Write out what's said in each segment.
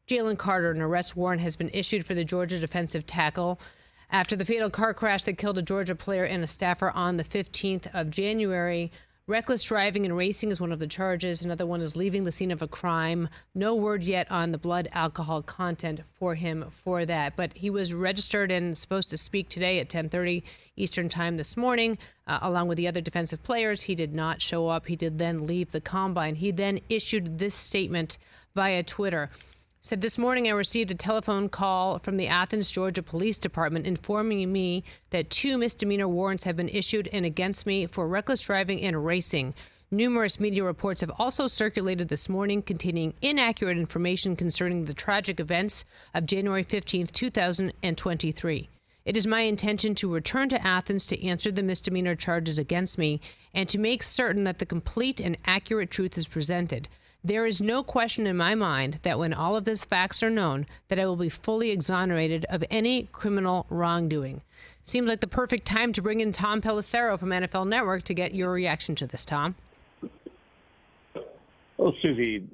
Jalen Carter. An arrest warrant has been issued for the Georgia defensive tackle after the fatal car crash that killed a Georgia player and a staffer on the 15th of January. Reckless driving and racing is one of the charges. Another one is leaving the scene of a crime. No word yet on the blood alcohol content for him for that. But he was registered and supposed to speak today at 10:30 Eastern time this morning, along with the other defensive players. He did not show up. He did then leave the combine. He then issued this statement via Twitter. Said, this morning I received a telephone call from the Athens, Georgia Police Department informing me that 2 misdemeanor warrants have been issued and against me for reckless driving and racing. Numerous media reports have also circulated this morning containing inaccurate information concerning the tragic events of January 15th, 2023. It is my intention to return to Athens to answer the misdemeanor charges against me and to make certain that the complete and accurate truth is presented. There is no question in my mind that when all of these facts are known, that I will be fully exonerated of any criminal wrongdoing. Seems like the perfect time to bring in Tom Pelissero from NFL Network to get your reaction to this, Tom. Well, Suzy,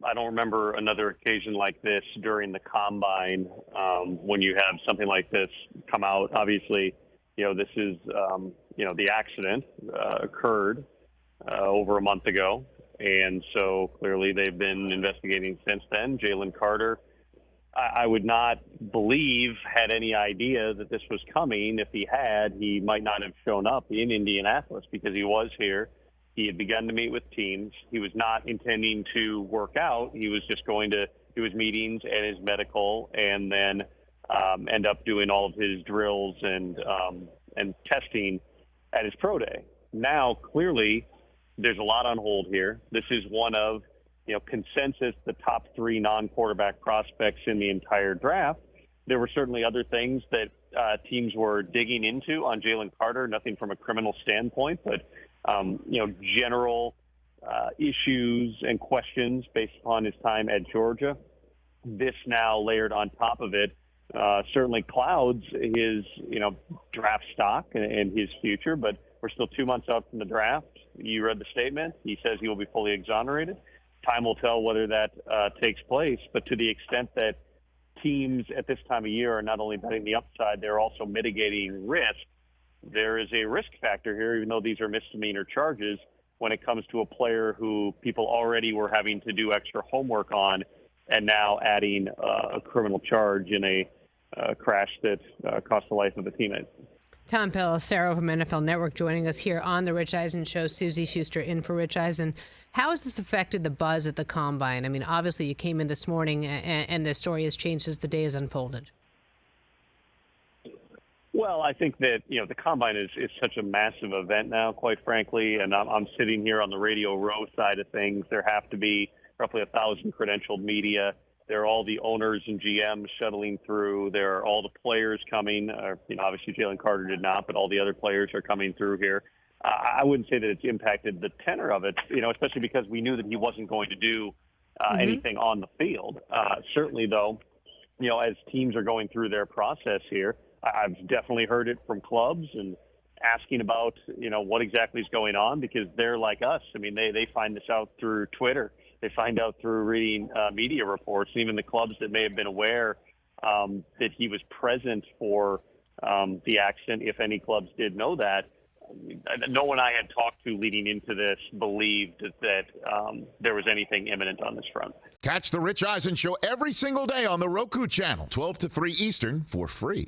I don't remember another occasion like this during the combine when you have something like this come out. Obviously, this is, the accident occurred over a month ago. And so clearly they've been investigating since then. Jalen Carter, I would not believe, had any idea that this was coming. If he had, he might not have shown up in Indianapolis because he was here. He had begun to meet with teams. He was not intending to work out. He was just going to do his meetings and his medical and then end up doing all of his drills and testing at his pro day. Now, clearly, there's a lot on hold here. This is one of, consensus, the top 3 non-quarterback prospects in the entire draft. There were certainly other things that teams were digging into on Jalen Carter, nothing from a criminal standpoint, but, general issues and questions based upon his time at Georgia. This now layered on top of it certainly clouds his, draft stock and his future, but we're still 2 months out from the draft. You read the statement. He says he will be fully exonerated. Time will tell whether that takes place. But to the extent that teams at this time of year are not only betting the upside, they're also mitigating risk. There is a risk factor here, even though these are misdemeanor charges, when it comes to a player who people already were having to do extra homework on and now adding a criminal charge in a crash that cost the life of a teammate. Tom Pelissero from NFL Network joining us here on the Rich Eisen Show. Suzy Shuster in for Rich Eisen. How has this affected the buzz at the Combine? I mean, obviously you came in this morning and the story has changed as the day has unfolded. Well, I think that, the Combine is such a massive event now, quite frankly, and I'm sitting here on the Radio Row side of things. There have to be roughly 1,000 credentialed media. There are all the owners and GMs shuttling through. There are all the players coming. Obviously Jalen Carter did not, but all the other players are coming through here. I wouldn't say that it's impacted the tenor of it, especially because we knew that he wasn't going to do anything on the field. Certainly, though, as teams are going through their process here, I've definitely heard it from clubs and asking about, what exactly is going on because they're like us. I mean, they find this out through Twitter. They find out through reading media reports. Even the clubs that may have been aware that he was present for the accident, if any clubs did know that, no one I had talked to leading into this believed that there was anything imminent on this front. Catch the Rich Eisen Show every single day on the Roku channel, 12 to 3 Eastern, for free.